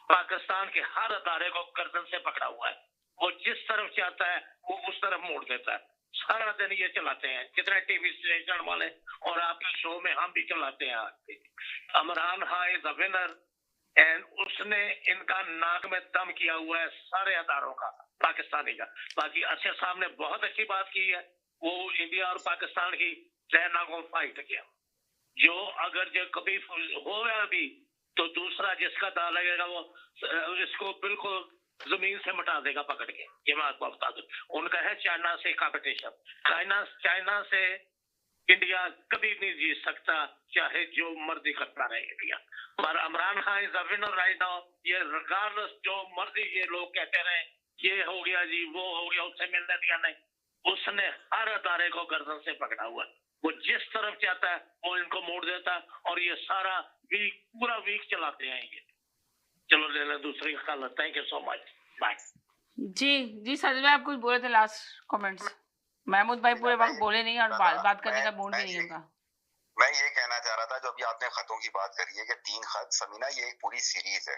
पाकिस्तान के हर अदारे को गर्दन से पकड़ा हुआ है। वो जिस तरफ चाहता है वो उस तरफ मोड़ देता है। सारा दिन ये चलाते हैं, कितने टीवी स्टेशन वाले, और आपके शो में हम भी चलाते हैं। Imran Khan is a winner and उसने इनका नाक में दम किया हुआ है सारे अदारों का, पाकिस्तानी का। बाकी अर्शद साहब ने बहुत अच्छी बात की है, वो इंडिया और पाकिस्तान की चाइना को फाइट किया। जो अगर जो कभी हो गया भी तो दूसरा जिसका दाल लगेगा वो इसको बिल्कुल जमीन से मिटा देगा पकड़ के। ये मैं आपको बता दूं, उनका है चाइना से कंपटीशन। चाइना से इंडिया कभी नहीं जीत सकता, चाहे जो मर्जी करता रहे इंडिया। पर Imran Khan is a winner right now. ये रिगार्डलेस जो मर्जी ये लोग कहते रहे, ये हो गया जी, वो हो गया, उससे मिलने दिया नहीं, उसने हर अदारे को गर्दन से पकड़ा हुआ है। वो जिस तरफ चाहता है वो इनको मोड़ देता है, और ये सारा वीक पूरा वीक चलाते हैं ये। चलो ले लें दूसरी call. Thank you so much, bye. जी सर, मैं आप कुछ बोले थे लास्ट कमेंट्स। महमूद भाई पूरे वक्त बोले नहीं और बात करने का मूड भी नहीं उनका। मैं ये कहना चाह रहा था, जो अभी आपने खतों की बात करी है कि 3 खत, समीना ये एक पूरी सीरीज है।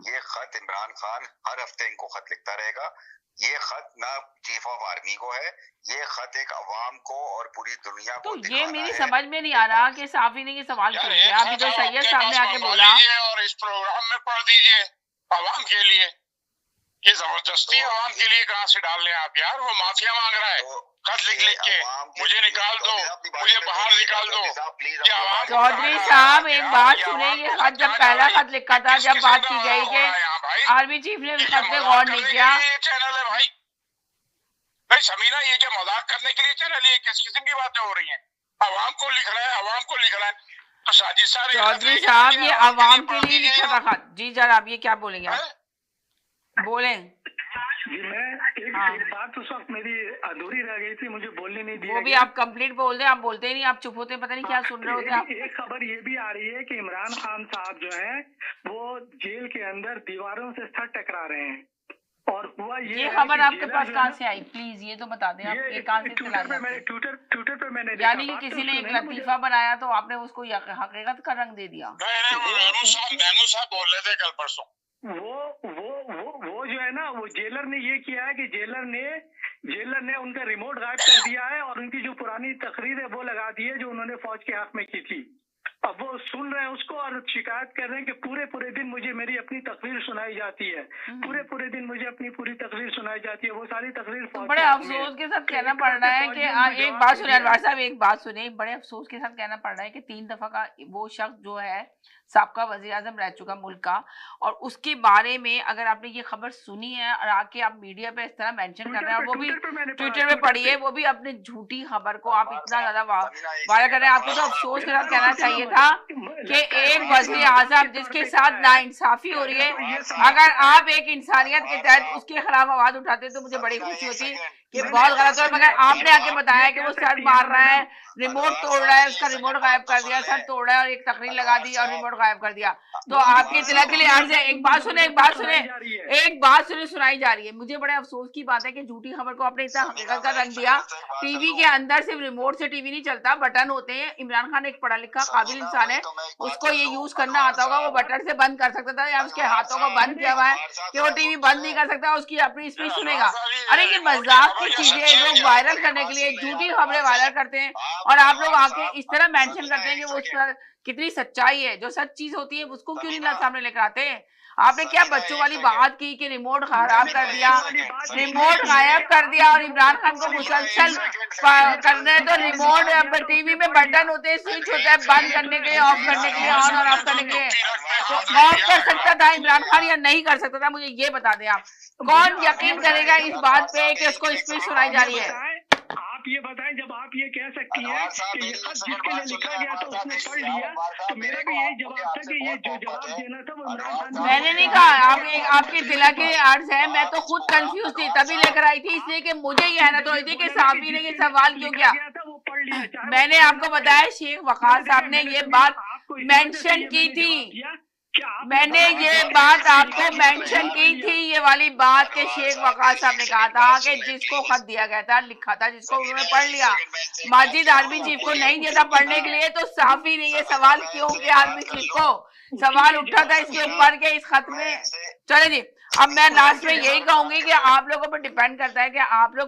ये खत इमरान खान हर हफ्ते इनको खत लिखता रहेगा। ये खत ना चीफ ऑफ आर्मी को है, ये खत एक अवाम को और पूरी दुनिया को तो ये मेरी समझ में नहीं आ रहा कि साफी ने ये सवाल क्यों किया। अभी तो सैयद साहब ने आके बोला और इस प्रोग्राम में पढ़ दीजिए अवाम के लिए। ये जबरदस्ती अवाम के लिए कहाँ से डाल रहे हैं आप यार? वो माफिया मांग रहा है, खत लिख लिख के मुझे निकाल दो, मुझे बाहर निकाल दो। चौधरी साहब एक बात सुने, ये खत जब पहला खत लिखा था, जब बात की गई कि आर्मी चीफ ने खत पे गौर नहीं किया। चैनल है भाई समीना, ये क्या मजाक करने के लिए चैनल? ये किस किस्म की बातें हो रही हैं? अवाम को लिख रहा है, अवाम को लिख रहा है। तो साजिद सारे चौधरी साहब ये अवाम के लिए लिखा था खत। जी जनाब, ये क्या बोलेंगे आप? बोले जी। मैं एक बात उस वक्त मेरी अधूरी रह गई थी, मुझे बोलने नहीं दिया। वो भी आप कंप्लीट बोल दे, आप बोलते ही नहीं, आप चुप होते, पता नहीं क्या सुन रहे होते आप। एक खबर ये भी आ रही है कि इमरान खान साहब जो हैं वो जेल के अंदर दीवारों से सर टकरा रहे हैं। और हुआ ये खबर आपके पास कहाँ से आई? प्लीज ये तो बता दें आप, ये कहाँ से चला गया? ट्विटर पे मैंने यानी कि किसी ने एक लतीफा बनाया तो आपने उसको हकीकत का रंग दे दिया। महमूद साहब बोल रहे थे कल परसों। वो जो है ना, वो जेलर ने ये किया है कि जेलर ने उनका रिमोट गायब कर दिया है और उनकी जो पुरानी तकरीर है वो लगा दी है जो उन्होंने फौज के हक में की थी। अब वो सुन रहे हैं उसको और शिकायत कर रहे हैं कि पूरे दिन मुझे मेरी अपनी तकरीर सुनाई जाती है, पूरे दिन मुझे अपनी पूरी तकरीर सुनाई जाती है। वो सारी तकरीर तो बड़े अफसोस के साथ कहना पड़ रहा है कि एक बात सुनिए अनवर साहब, एक बात सुनिए, बड़े अफसोस के साथ कहना पड़ रहा है कि 3 दफा का वो शख्स जो है साबका वजीर आजम रह चुका मुल्क का, और उसके बारे में अगर आपने ये खबर सुनी है और आके आप मीडिया पे इस तरह मेंशन कर रहे हैं, वो भी ट्विटर पे पढ़ी है, वो भी अपने झूठी खबर को आप इतना ज्यादा वायरल कर रहे हैं। आपको तो अफसोस के साथ कहना चाहिए था कि एक वजीर आजम जिसके साथ नाइंसाफी हो रही है, अगर आप एक इंसानियत के तहत उसके खिलाफ आवाज उठाते तो मुझे बड़ी खुशी होती कि बहुत गलत है। मगर आपने आके बताया कि वो सर मार रहा है, रिमोट तोड़ रहा है, उसका रिमोट गायब कर दिया, सर तोड़ रहा है और एक तकरीर लगा दी और रिमोट गायब कर दिया। तो आपकी इत्तला के लिए अर्ज है, एक बात सुने सुनाई जा रही है। मुझे बड़े अफसोस की बात है कि झूठी खबर को आपने इतना हकीकत का रंग दिया। टीवी के अंदर सिर्फ रिमोट से टीवी नहीं चलता, बटन होते हैं। इमरान खान एक पढ़ा लिखा काबिल इंसान है, उसको ये यूज करना आता होगा। वो बटन से बंद कर सकता था, या उसके हाथों को बंद किया हुआ है कि वो टीवी बंद नहीं कर सकता, उसकी अपनी स्पीच सुनेगा। अरे ये मजाक की चीजें लोग वायरल करने के लिए झूठी खबरें वायरल करते हैं और आप लोग आके इस तरह मेंशन करते हैं कि वो उस पर कितनी सच्चाई है। जो सच चीज होती है उसको क्यों नहीं सामने लेकर आते? आपने क्या बच्चों वाली बात की कि रिमोट खराब कर दिया, रिमोट गायब कर दिया, और इमरान खान को मुसलसल करने तो रिमोट टीवी में बटन होते हैं, स्विच होता है बंद करने के लिए, ऑफ करने के लिए, ऑन और ऑफ करने के लिए। तो ऑफ कर सकता था इमरान खान या नहीं कर सकता था? मुझे ये बता दें आप, कौन यकीन करेगा इस बात पे कि उसको स्पीच सुनाई जा रही है? आप ये बताएं, जब आप ये कह सकती हैं कि ये खत जिसके लिए लिखा गया था उसने पढ़ लिया, तो मेरा भी यही जवाब था कि ये जो जवाब देना था वो इमरान खान। मैंने नहीं कहा, आपकी दिला के अर्ज है। मैं तो खुद कंफ्यूज थी, तभी लेकर आई थी, इसलिए कि मुझे ये हैरत हो रही थी कि साफी ने ये सवाल क्यों किया। मैंने आपको बताया शेख वकार साहब ने ये बात मेंशन की थी, मैंने ये बात आपको मेंशन की थी, ये वाली बात के शेख वकार साहब ने कहा था कि जिसको खत दिया गया था, लिखा था, जिसको उन्होंने पढ़ लिया, माजिद आर्मी चीफ को नहीं दिया था पढ़ने के लिए, तो साफी ने ये सवाल क्यों किया? आर्मी चीफ को सवाल उठा था इसके ऊपर के इस खत में चले जी, अब मैं लास्ट में यही कहूंगी कि आप लोगों पर डिपेंड करता है कि आप लोग